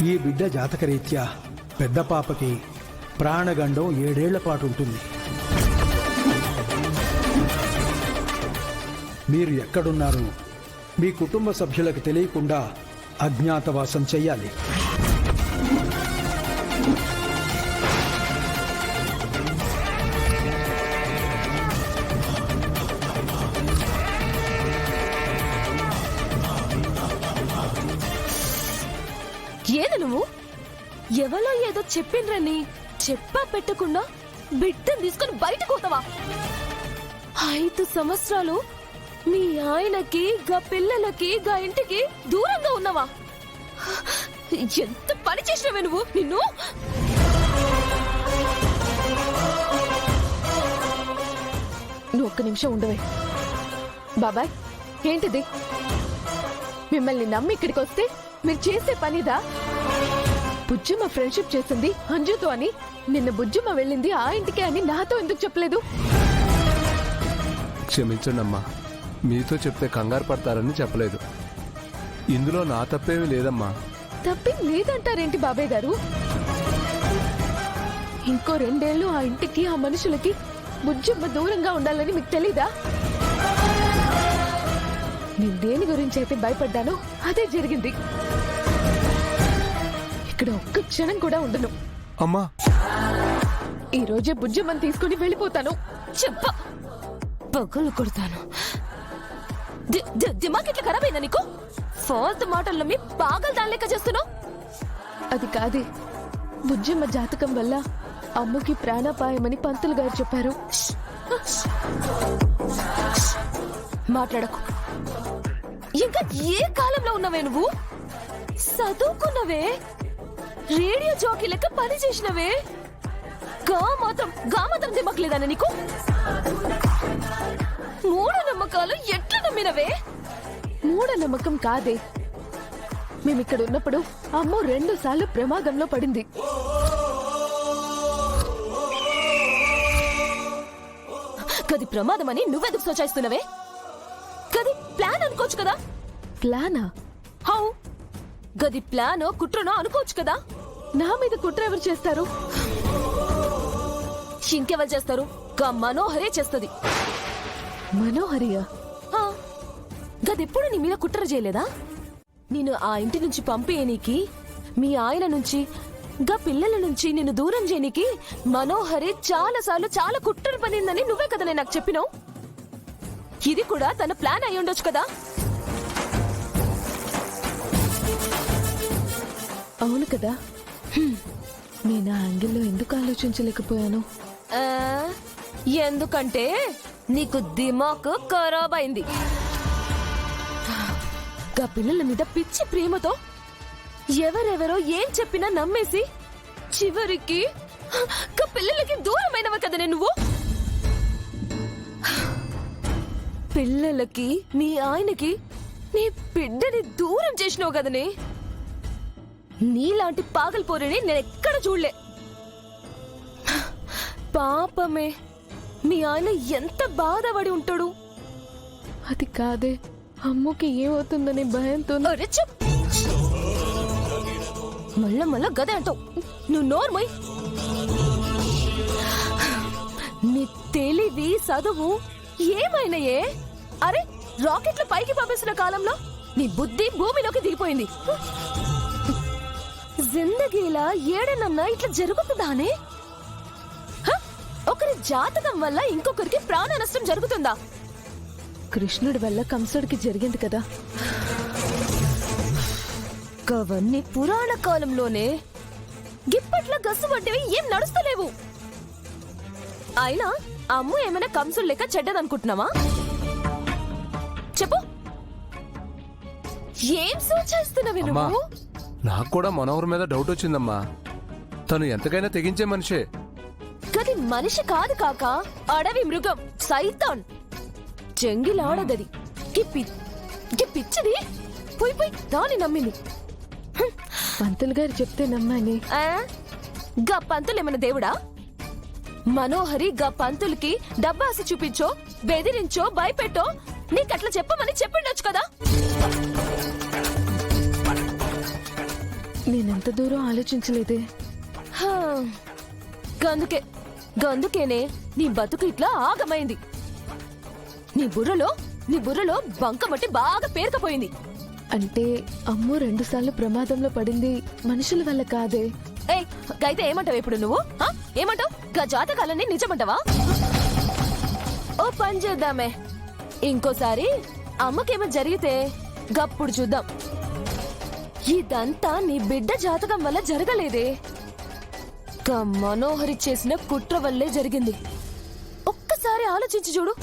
ఈ బిడ్డ జాతకరీత్యా పెద్ద పాపకి ప్రాణగండం 7 ఏళ్ల పాటు ఉంటుంది. మీరు ఎక్కడున్నారు మీ కుటుంబ సభ్యులకు తెలియకుండా అజ్ఞాతవాసం చెయ్యాలి. ఏది నువ్వు ఎవరో ఏదో చెప్పిండ్రని చెప్పా పెట్టకుండా బిడ్డను తీసుకుని బయటకు పోతావా? 5 సంవత్సరాలు మీ ఆయనకి గా పిల్లలకి గా ఇంటికి దూరంగా ఉన్నావా? ఎంత పని చేసినవే నువ్వు! నిన్ను నువ్వు ఒక్క నిమిషం ఉండవే. బాబాయ్, ఏంటిది? మిమ్మల్ని నమ్మి ఇక్కడికి వస్తే మీరు చేసే పనిదా? బుజ్జమ్మ ఫ్రెండ్షిప్ చేసింది అంజుతో అని, నిన్న బుజ్జమ్మ వెళ్ళింది ఆ ఇంటికే అని నాతో ఎందుకు చెప్పలేదు? క్షమించండమ్మా, మీతో చెప్తే కంగారు పడతారని చెప్పలేదు. ఇందులో నా తప్పేమీ లేదమ్మా. తప్పేం లేదంటారేంటి బాబాయ్ గారు? ఇంకో 2 ఏళ్ళు ఆ ఇంటికి ఆ మనుషులకి బుజ్జమ్మ దూరంగా ఉండాలని మీకు తెలీదా? నేను దేని గురించి అయితే భయపడ్డానో అదే జరిగింది. ఇక్కడ ఒక్క క్షణం కూడా ఉండను. అమ్మా, ఈ రోజే బుజ్జమ్మని తీసుకుని వెళ్ళిపోతాను. చెప్ప పగులు కొడతాను. దిమాగ్ ఇట్లా ఖరాబ్ అయిందా నీకు? ఫాల్తు మాటల్లో మీ పాగలు దాని లెక్క చేస్తున్నావు. అది కాదే, బుజ్జమ్మ జాతకం వల్ల అమ్మకి ప్రాణాపాయమని పంతులు గారు చెప్పారు. మాట్లాడకు. ఇంకా ఏ కాలంలో ఉన్నావే నువ్వు? చదువుకున్నవే, రేడియో జాకీ లెక్క పని చేసినవే. గా మాత్రం దిమ్మకలేదానే నీకు? మూఢనమ్మకాలు ఎట్లా నమ్మినవే? మూఢనమ్మకం కాదే, మేమిక్కడ ఉన్నప్పుడు అమ్మ 2 సార్లు ప్రమాదంలో పడింది. గది ప్రమాదమని నువ్వెందుకు సోచాయిస్తున్నవే? గది ప్లాన్ అనుకోవచ్చు కదా. ప్లానా? హౌ గది ప్లానో కుట్రనో అనుకోవచ్చు కదా. నా మీద కుట్ర ఎవరు చేస్తారు? ఇంకెవరు చేస్తారు? గా మనోహరే చేస్తది. మనోహరియా? గదెప్పుడు నీ మీద కుట్ర చేయలేదా? నేను ఆ ఇంటి నుంచి పంపేయనీకి, మీ ఆయన నుంచి గా పిల్లల నుంచి నిన్ను దూరం చేయనీకి మనోహరే చాలా సార్లు చాలా కుట్ర పనిందని నువ్వే కదా నాకు చెప్పినావు. ఇది కూడా తన ప్లాన్ అయి ఉండొచ్చు కదా. అవును కదా. నేను ఆ యాంగిల్లో ఎందుకు ఆలోచించలేకపోయాను? ఎందుకంటే నీకు దిమాక్ ఖరాబ్ అయింది. గా పిల్లల మీద పిచ్చి ప్రేమతో ఎవరెవరో ఏం చెప్పినా నమ్మేసి చివరికి గా పిల్లలకి దూరమైనవ కదనే నువ్వు. పిల్లలకి మీ ఆయనకి నీ బిడ్డని దూరం చేసినావు కదనే. నీలాంటి పాగల్పోరిని నేనెక్కడ చూడలే. పాపమే, మీ ఆయన ఎంత బాధపడి ఉంటాడు. అది కాదే, అమ్మకి ఏమవుతుందనే భయంతో. మళ్ళా గదే అంటావు. నువ్వు నోర్మై. నీ తెలివి చదువు ఏమైనాయే? అరే, రాకెట్లు పైకి పంపిస్తున్న కాలంలో నీ బుద్ధి భూమిలోకి దిగిపోయింది. జిందగీలా ఏడనన్నా ఇట్లా జరుగుతుందానే? ఒకరి జాతకం వల్ల ఇంకొకరికి ప్రాణ నష్టం జరుగుతుందా? కృష్ణుడి వల్ల కంసుడికి జరిగింది కదా. కవన్నీ పురాణ కాలంలోనే. గిప్పట్ల గస్సు వంటివి ఏం నడుస్తలేవు. అయినా అమ్ము ఏమైనా కంసుడు లెక్క చెడ్డదనుకుంటున్నావా? చెప్పు, ఏం సూచిస్తున్నావు నువ్వు? నాకు కూడా మనోహర్ మీద డౌట్ వచ్చిందమ్మా. తను ఎంతకైనా తెగించే మనిషే. గది మనిషి కాదు కాక, అడవి మృగం, సైతాన్, చెంగిలాడదది. పిచ్చిది పోయి దాని నమ్మింది. పంతులు గారు చెప్తే నమ్మాని. గా పంతులు ఏమన్నా దేవుడా? మనోహరి గా పంతులకి డబ్బాసి చూపించో, బెదిరించో, భయపెట్టో నీకట్లా చెప్పమని చెప్పిండొచ్చు కదా. నేనెంత దూరం ఆలోచించలేదే. హా, గందుకేనే నీ బతుకు ఇట్లా ఆగమైంది. నీ బుర్రలో బంకమట్టి బాగా పేరుకపోయింది. అంటే అమ్ము 2 సార్లు ప్రమాదంలో పడింది మనుషుల వల్ల కాదే. ఏయ్ గైతే ఏమంటావు ఇప్పుడు నువ్వు? ఏమంటావు? గా జాతకాలన్నీ నిజమంటావా? ఓ పని చేద్దామే, ఇంకోసారి అమ్మకేమో జరిగితే గప్పుడు చూద్దాం. ఇదంతా నీ బిడ్డ జాతకం వల్ల జరగలేదే, గా మనోహరి చేసిన కుట్ర వల్లే జరిగింది. ఒక్కసారి ఆలోచించి చూడు.